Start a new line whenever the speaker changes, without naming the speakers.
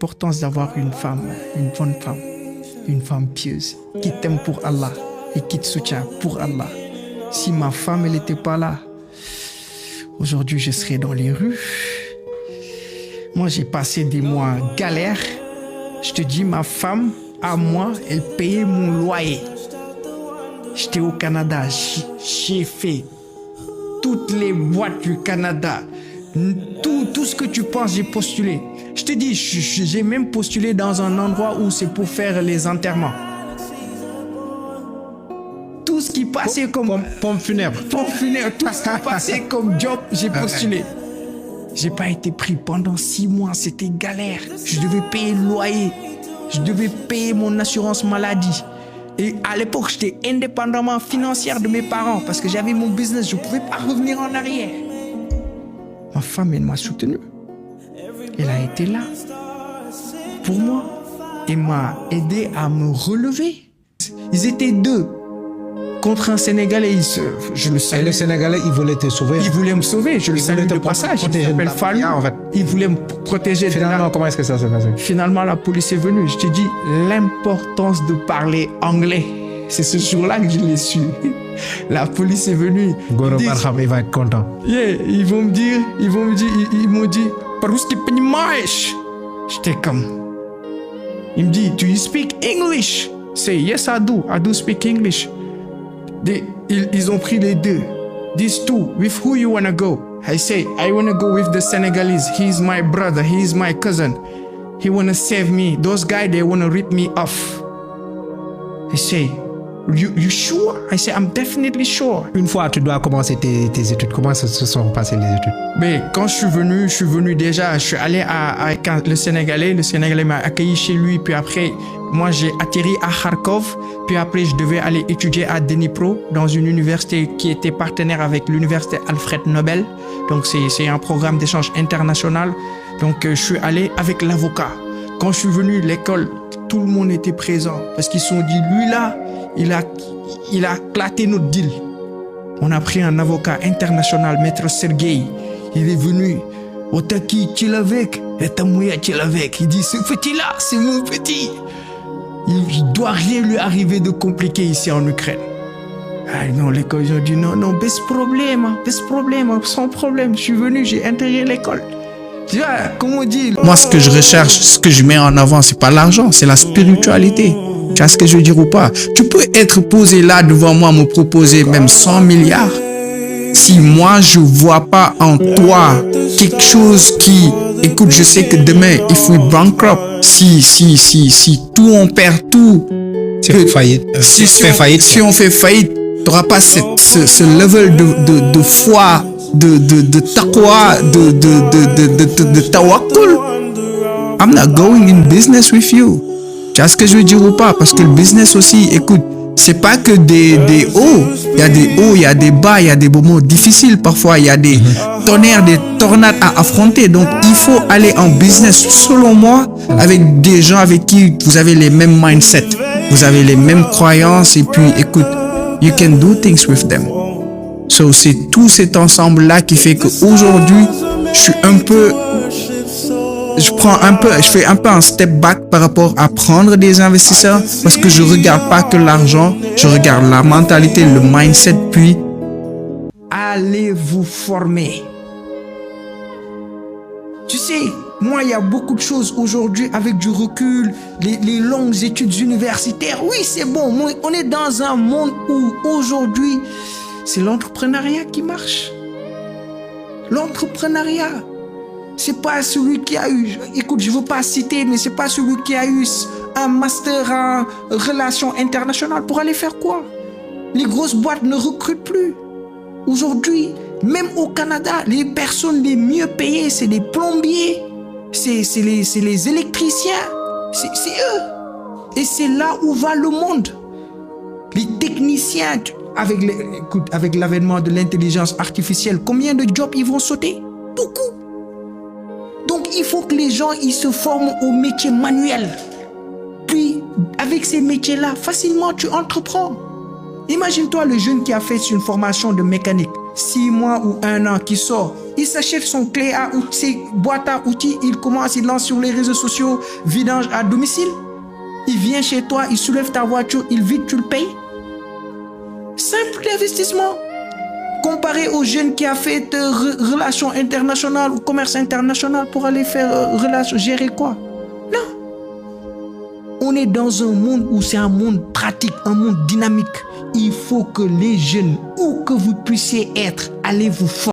l'importance d'avoir une bonne femme, une femme pieuse, qui t'aime pour Allah et qui te soutient pour Allah. Si ma femme, elle n'était pas là, aujourd'hui, je serais dans les rues. Moi, j'ai passé des mois galères. Je te dis, ma femme, à moi, elle payait mon loyer. J'étais au Canada, j'ai fait toutes les boîtes du Canada. Tout ce que tu penses, j'ai postulé. Je te dis, j'ai même postulé dans un endroit où c'est pour faire les enterrements. Tout ce qui passait comme...
Pompe funèbre.
Pompe funèbre, tout ce qui passait comme job, j'ai postulé. J'ai pas été pris pendant 6 mois, c'était galère. Je devais payer le loyer. Je devais payer mon assurance maladie. Et à l'époque, j'étais indépendamment financière de mes parents parce que j'avais mon business, je ne pouvais pas revenir en arrière. Ma femme, elle m'a soutenu. Elle a été là pour moi et m'a aidé à me relever. Ils étaient 2 contre un Sénégalais. Je le savais.
Et le Sénégalais, il voulait te sauver.
Il voulait me sauver, je le savais de passage. Il s'appelle Fallou.
En fait.
Il voulait me protéger.
Finalement, comment est-ce que ça s'est passé?
Finalement, la police est venue. Je te dis, l'importance de parler anglais. C'est ce jour-là que je l'ai su. La police est venue.
Goro Barham, il va être content.
Yeah, ils m'ont dit, Parouski Penimaish. J'étais comme. Il me dit, do you speak English? Say, yes, I do speak English. Ils ont pris les 2. These 2, with who you wanna go? I say, I wanna go with the Senegalese. He's my brother, he's my cousin. He wanna save me. Those guys, they wanna rip me off. I say, you sure? I say, I'm definitely sure.
Une fois, tu dois commencer tes études. Comment se sont passées les études?
Mais quand je suis venu déjà, je suis allé avec le Sénégalais m'a accueilli chez lui, puis après, moi j'ai atterri à Kharkov, puis après je devais aller étudier à Dnipro, dans une université qui était partenaire avec l'université Alfred Nobel, donc c'est un programme d'échange international, donc je suis allé avec l'avocat. Quand je suis venu, l'école, tout le monde était présent, parce qu'ils se sont dit, lui là, il a éclaté notre deal. On a pris un avocat international, Maître Sergueï. Il est venu. Otaki, tu l'avec. Etamouya, tu l'avec. Il dit, ce petit-là, c'est mon petit. Il ne doit rien lui arriver de compliqué ici en Ukraine. Ah non, l'école, ils ont dit, non, bez problème, sans problème. Je suis venu, j'ai intégré l'école. Tu vois, comme on dit. Moi, ce que je recherche, ce que je mets en avant, c'est pas l'argent, c'est la spiritualité. Tu vois ce que je veux dire ou pas? Tu peux être posé là devant moi, me proposer même 100 milliards. Si moi, je vois pas en toi quelque chose qui... Écoute, je sais que demain, if we bankrupt, si tout, on perd tout...
Si
on fait faillite, tu n'auras pas ce level de foi, de taqwa, de tawakkul. I'm not going in business with you. Tu vois ce que je veux dire ou pas? Parce que le business aussi, écoute, c'est pas que des hauts. Il y a des hauts, il y a des bas, il y a des moments difficiles parfois. Il y a des tonnerres, des tornades à affronter. Donc, il faut aller en business, selon moi, avec des gens avec qui vous avez les mêmes mindsets. Vous avez les mêmes croyances. Et puis, écoute, you can do things with them. So, c'est tout cet ensemble-là qui fait qu'aujourd'hui, je fais un peu un step back par rapport à prendre des investisseurs parce que je regarde pas que l'argent, je regarde la mentalité, le mindset, puis allez vous former. Tu sais, moi, il y a beaucoup de choses aujourd'hui avec du recul, les longues études universitaires. Oui, c'est bon. On est dans un monde où aujourd'hui, c'est l'entrepreneuriat qui marche. L'entrepreneuriat. C'est pas celui qui a eu, écoute, je veux pas citer, mais c'est pas celui qui a eu un master en relations internationales pour aller faire quoi? Les grosses boîtes ne recrutent plus. Aujourd'hui, même au Canada, les personnes les mieux payées, c'est les plombiers, c'est les électriciens, c'est eux. Et c'est là où va le monde. Les techniciens, avec l'avènement de l'intelligence artificielle, combien de jobs ils vont sauter? Beaucoup. Donc, il faut que les gens ils se forment au métier manuel. Puis, avec ces métiers-là, facilement, tu entreprends. Imagine-toi le jeune qui a fait une formation de mécanique. 6 mois ou 1 an qui sort, il s'achète son clé à outils, ses boîtes à outils, il commence, il lance sur les réseaux sociaux, vidange à domicile. Il vient chez toi, il soulève ta voiture, il vide, tu le payes. Simple investissement. Comparé aux jeunes qui a fait relations internationales ou commerce international pour aller faire gérer quoi? Non. On est dans un monde où c'est un monde pratique, un monde dynamique. Il faut que les jeunes, où que vous puissiez être, allez vous former.